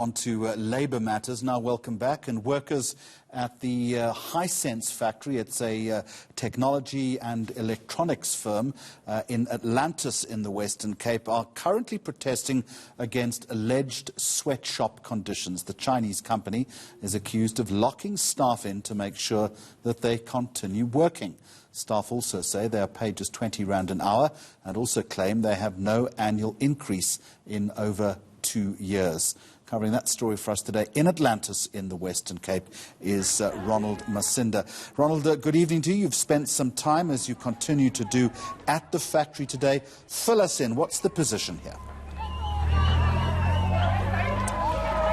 On to labour matters. Now, welcome back. And workers at the Hisense factory, it's a technology and electronics firm in Atlantis in the Western Cape, are currently protesting against alleged sweatshop conditions. The Chinese company is accused of locking staff in to make sure that they continue working. Staff also say they are paid just 20 rand an hour and also claim they have no annual increase in over 2 years. Covering that story for us today in Atlantis in the Western Cape is Ronald Masinda. Ronald, good evening to you. You've spent some time, as you continue to do, at the factory today. Fill us in. What's the position here?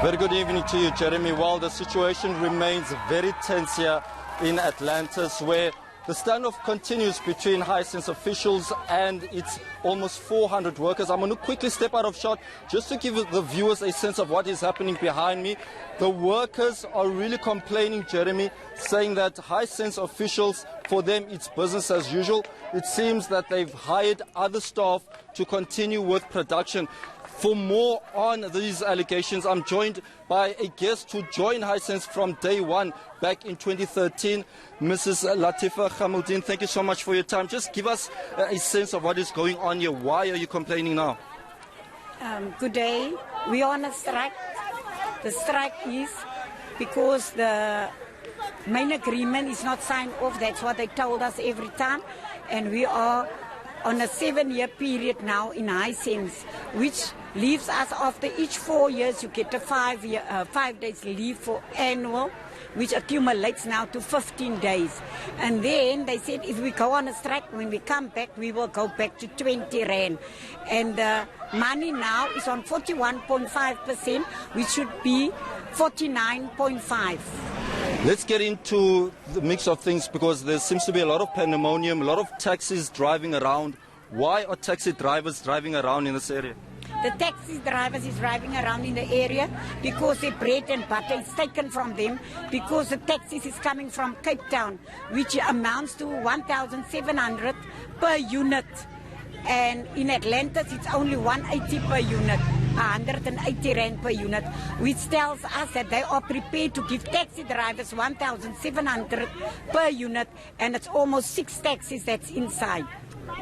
Very good evening to you, Jeremy. Well, the situation remains very tense here in Atlantis, where the standoff continues between Hisense officials and its almost 400 workers. I'm going to quickly step out of shot just to give the viewers a sense of what is happening behind me. The workers are really complaining, Jeremy, saying that Hisense officials, for them, it's business as usual. It seems that they've hired other staff to continue with production. For more on these allegations, I'm joined by a guest who joined Hisense from day one back in 2013, Mrs. Latifa Khamuddin. Thank you so much for your time. Just give us a sense of what is going on here. Why are you complaining now? Good day. We are on a strike. The strike is because the main agreement is not signed off. That's what they told us every time. And we are on a 7-year period now in Hisense, which leaves us after each 4 years you get a 5 days leave for annual, which accumulates now to 15 days. And then they said if we go on a strike, when we come back, we will go back to 20 rand. And the money now is on 41.5%, which should be 49.5%. Let's get into the mix of things, because there seems to be a lot of pandemonium, a lot of taxis driving around. Why are taxi drivers driving around in this area? The taxi drivers is driving around in the area because their bread and butter is taken from them, because the taxis is coming from Cape Town, which amounts to 1,700 per unit. And in Atlantis, it's only 180 per unit, 180 rand per unit, which tells us that they are prepared to give taxi drivers 1,700 per unit, and it's almost 6 taxis that's inside.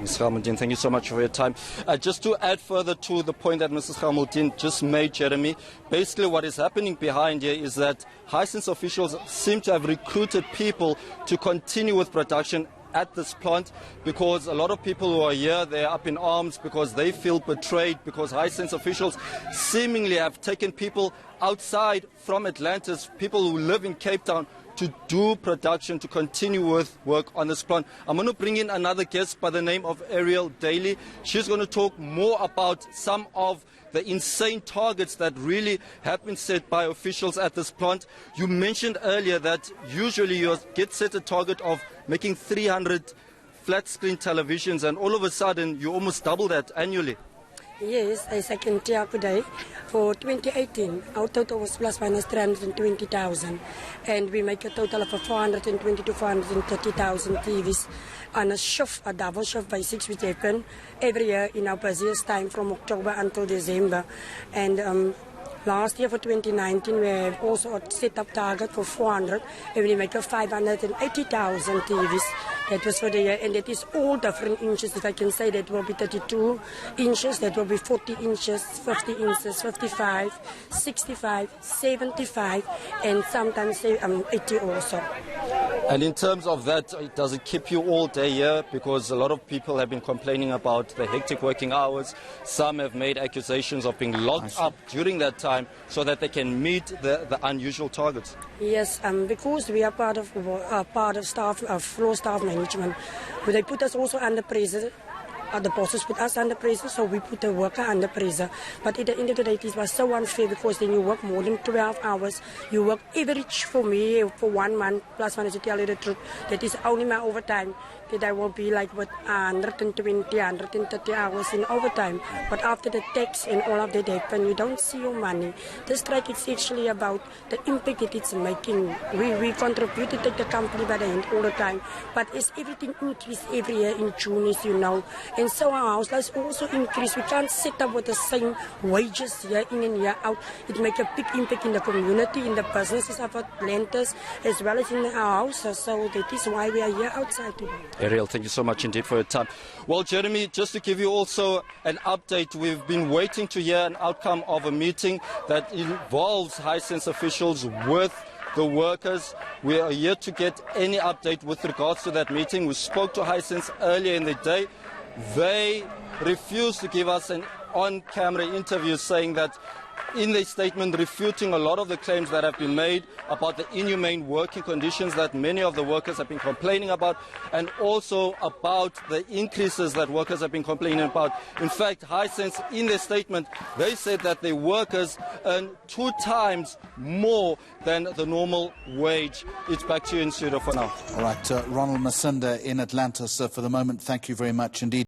Ms. Khamuddin, thank you so much for your time. Just to add further to the point that Mrs. Khamuddin just made, Jeremy, basically what is happening behind here is that Hisense officials seem to have recruited people to continue with production at this plant, because a lot of people who are here, they're up in arms because they feel betrayed, because Hisense officials seemingly have taken people outside from Atlantis, people who live in Cape Town, to do production, to continue with work on this plant. I'm going to bring in another guest by the name of Ariel Daly. She's going to talk more about some of the insane targets that really have been set by officials at this plant. You mentioned earlier that usually you get set a target of making 300 flat screen televisions, and all of a sudden you almost double that annually. Yes, as I can tell today, for 2018, our total was plus minus 320,000, and we make a total of 420 to 430,000 TVs on a shift, a double shift by 6, which happen every year in our busiest time from October until December. And last year for 2019, we have also set up target for 400, and we make a 580,000 TVs. That was for the year, and that is all different inches. If I can say, that will be 32 inches, that will be 40 inches, 50 inches, 55, 65, 75, and sometimes 80 also. And in terms of that, does it keep you all day here? Because a lot of people have been complaining about the hectic working hours. Some have made accusations of being locked up during that time so that they can meet the unusual targets. Yes, because we are part of staff, floor staff management. But they put us also under pressure. The bosses put us under pressure, so we put the worker under pressure. But at the end of the day, it was so unfair, because then you work more than 12 hours. You work average for me for 1 month, plus minus, to tell you the truth. That is only my overtime. That I will be like with 120, 130 hours in overtime. But after the tax and all of that happen, you don't see your money. The strike is actually about the impact that it's making. We contribute to take the company by the hand all the time. But as everything increases every year in June, as you know, And so our house lights also increase. We can't sit up with the same wages year in and year out. It makes a big impact in the community, in the businesses of Atlantis, as well as in our houses. So that is why we are here outside today. Ariel, thank you so much indeed for your time. Well, Jeremy, just to give you also an update, we've been waiting to hear an outcome of a meeting that involves Hisense officials with the workers. We are yet to get any update with regards to that meeting. We spoke to Hisense earlier in the day. They refused to give us an on-camera interview, saying that in their statement refuting a lot of the claims that have been made about the inhumane working conditions that many of the workers have been complaining about, and also about the increases that workers have been complaining about. In fact, Hisense, in their statement, they said that their workers earn 2 times more than the normal wage. It's back to you in studio for now. All right, Ronald Masinda in Atlantis for the moment. Thank you very much indeed.